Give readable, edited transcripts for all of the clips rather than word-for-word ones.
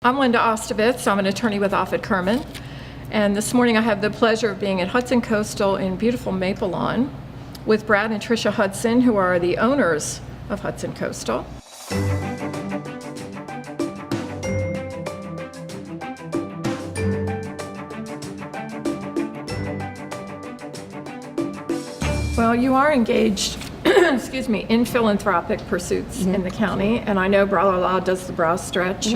I'm Linda Ostovitz. I'm an attorney with Offit Kerman. And this morning I have the pleasure of being at Hudson Coastal in beautiful Maple Lawn with Brad and Tricia Hudson, who are the owners of Hudson Coastal. Well, you are engaged excuse me, in philanthropic pursuits in the county, and I know Bra La La does the bra stretch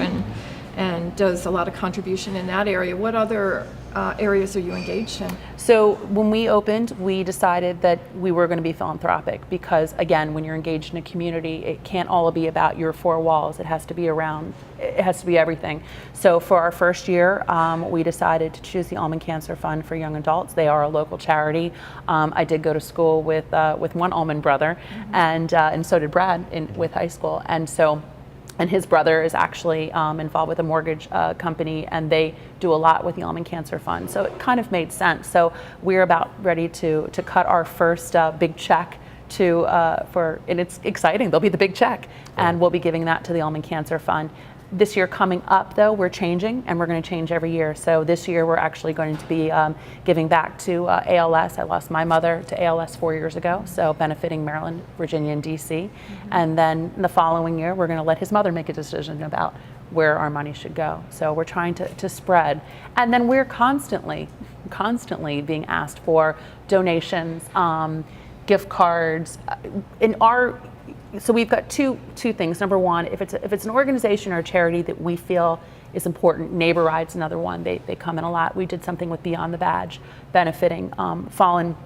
and does a lot of contribution in that area. What other areas are you engaged in? So when we opened, we decided that we were going to be philanthropic because, again, when you're engaged in a community, it can't all be about your four walls. It has to be around, it has to be everything. So for our first year, we decided to choose the Almond Cancer Fund for Young Adults. They are a local charity. I did go to school with one almond brother, and so did Brad with high school. And his brother is actually involved with a mortgage company, and they do a lot with the Almond Cancer Fund. So it kind of made sense. So we're about ready to cut our first big check and it's exciting. There'll be the big check, and we'll be giving that to the Almond Cancer Fund. This year coming up, though, we're changing, and we're going to change every year. So this year we're actually going to be giving back to ALS. I lost my mother to ALS 4 years ago, so benefiting Maryland, Virginia, and DC. And then the following year, we're going to let his mother make a decision about where our money should go. So we're trying to spread. And then we're constantly being asked for donations, gift cards. So we've got two things. Number one, if it's an organization or a charity that we feel is important, Neighbor Ride's another one. They come in a lot. We did something with Beyond the Badge, benefiting fallen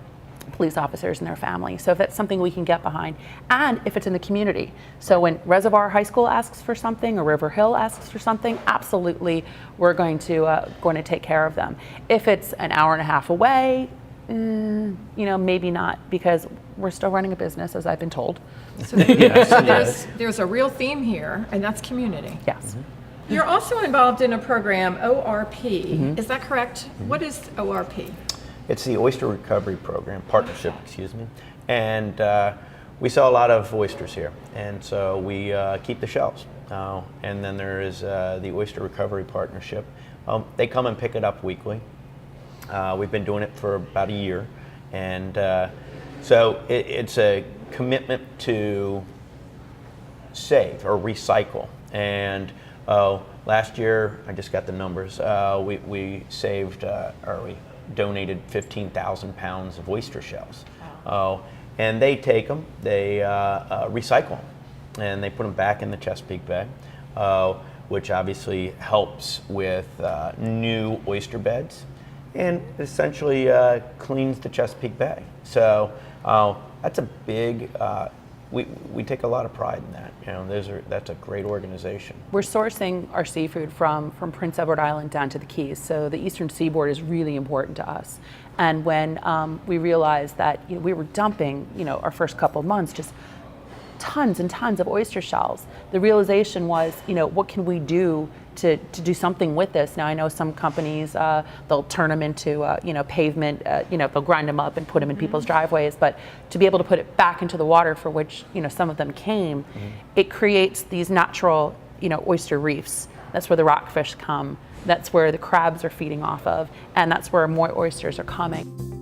police officers and their families. So if that's something we can get behind, and if it's in the community. So when Reservoir High School asks for something or River Hill asks for something, absolutely we're going to take care of them. If it's an hour and a half away, maybe not, because we're still running a business, as I've been told. So there's a real theme here, and that's community. Yes. You're also involved in a program, ORP. Is that correct? What is ORP? It's the Oyster Recovery Program, partnership, excuse me. And we sell a lot of oysters here, and so we keep the shells. And then there is the Oyster Recovery Partnership. They come and pick it up weekly. We've been doing it for about a year, and so it's a commitment to save or recycle. And last year, I just got the numbers, we saved, we donated 15,000 pounds of oyster shells. And they take them, they recycle them, and they put them back in the Chesapeake Bay, which obviously helps with new oyster beds, and essentially cleans the Chesapeake Bay. So that's a big, we take a lot of pride in that. That's a great organization. We're sourcing our seafood from Prince Edward Island down to the Keys, so the eastern seaboard is really important to us. And when we realized that we were dumping, our first couple of months, just tons and tons of oyster shells, the realization was, what can we do to do something with this? Now I know some companies, they'll turn them into pavement, they'll grind them up and put them in people's driveways, but to be able to put it back into the water for which some of them came, it creates these natural oyster reefs. That's where the rockfish come, that's where the crabs are feeding off of, and that's where more oysters are coming.